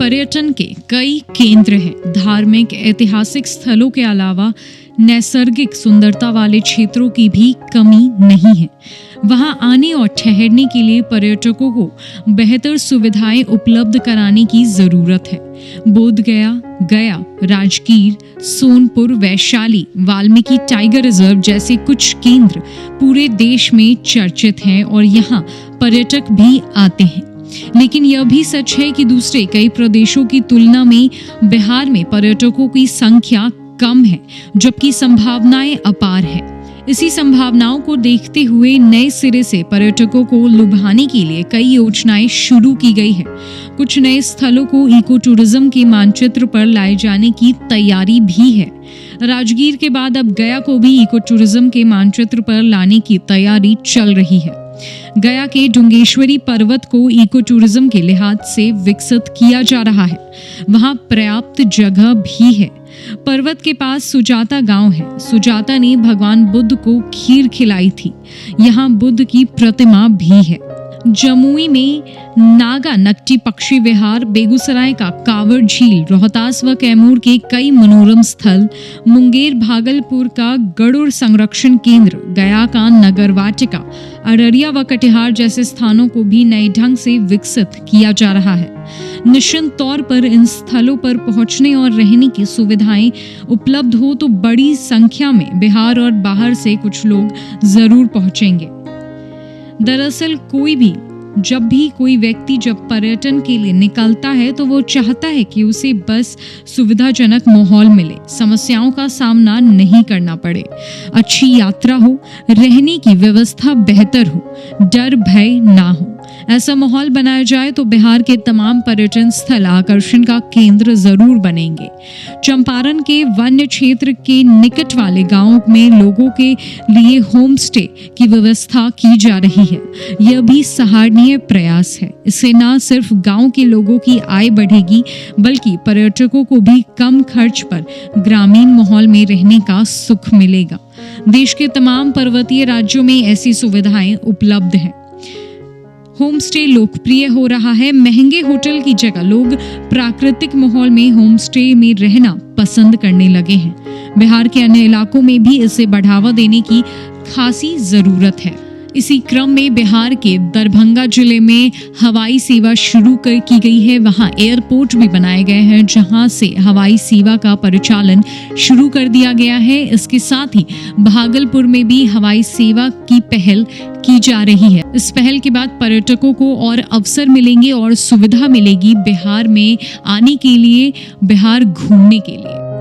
पर्यटन के कई केंद्र हैं। धार्मिक ऐतिहासिक स्थलों के अलावा नैसर्गिक सुंदरता वाले क्षेत्रों की भी कमी नहीं है। वहां आने और ठहरने के लिए पर्यटकों को बेहतर सुविधाएं उपलब्ध कराने की जरूरत है। बोधगया, गया, राजगीर, सोनपुर, वैशाली, वाल्मीकि टाइगर रिजर्व जैसे कुछ केंद्र पूरे देश में चर्चित हैं और यहाँ पर्यटक भी आते हैं। लेकिन यह भी सच है कि दूसरे कई प्रदेशों की तुलना में बिहार में पर्यटकों की संख्या कम है, जबकि संभावनाएं अपार है। इसी संभावनाओं को देखते हुए नए सिरे से पर्यटकों को लुभाने के लिए कई योजनाएं शुरू की गई है। कुछ नए स्थलों को इको टूरिज्म के मानचित्र पर लाए जाने की तैयारी भी है। राजगीर के बाद अब गया को भी इको टूरिज्म के मानचित्र पर लाने की तैयारी चल रही है। गया के डुंगेश्वरी पर्वत को इको टूरिज्म के लिहाज से विकसित किया जा रहा है। वहां पर्याप्त जगह भी है। पर्वत के पास सुजाता गांव है। सुजाता ने भगवान बुद्ध को खीर खिलाई थी। यहाँ बुद्ध की प्रतिमा भी है। जमुई में नागा नकटी पक्षी विहार, बेगूसराय का कांवड़ झील, रोहतास व कैमूर के कई मनोरम स्थल, मुंगेर भागलपुर का गरुड़ संरक्षण केंद्र, गया का नगर वाटिका, अररिया व कटिहार जैसे स्थानों को भी नए ढंग से विकसित किया जा रहा है। निश्चित तौर पर इन स्थलों पर पहुंचने और रहने की सुविधाएं उपलब्ध हो तो बड़ी संख्या में बिहार और बाहर से कुछ लोग जरूर पहुंचेंगे। दरअसल कोई व्यक्ति जब पर्यटन के लिए निकलता है तो वो चाहता है कि उसे बस सुविधाजनक माहौल मिले, समस्याओं का सामना नहीं करना पड़े, अच्छी यात्रा हो, रहने की व्यवस्था बेहतर हो, डर भय ना हो। ऐसा माहौल बनाया जाए तो बिहार के तमाम पर्यटन स्थल आकर्षण का केंद्र जरूर बनेंगे। चंपारण के वन्य क्षेत्र के निकट वाले गांवों में लोगों के लिए होम स्टे की व्यवस्था की जा रही है। यह भी सराहनीय प्रयास है। इससे न सिर्फ गांव के लोगों की आय बढ़ेगी, बल्कि पर्यटकों को भी कम खर्च पर ग्रामीण माहौल में रहने का सुख मिलेगा। देश के तमाम पर्वतीय राज्यों में ऐसी सुविधाएं उपलब्ध हैं। होम स्टे लोकप्रिय हो रहा है। महंगे होटल की जगह लोग प्राकृतिक माहौल में होम स्टे में रहना पसंद करने लगे हैं। बिहार के अन्य इलाकों में भी इसे बढ़ावा देने की खासी जरूरत है। इसी क्रम में बिहार के दरभंगा जिले में हवाई सेवा शुरू की गई है। वहां एयरपोर्ट भी बनाए गए हैं, जहां से हवाई सेवा का परिचालन शुरू कर दिया गया है। इसके साथ ही भागलपुर में भी हवाई सेवा की पहल की जा रही है। इस पहल के बाद पर्यटकों को और अवसर मिलेंगे और सुविधा मिलेगी बिहार में आने के लिए, बिहार घूमने के लिए।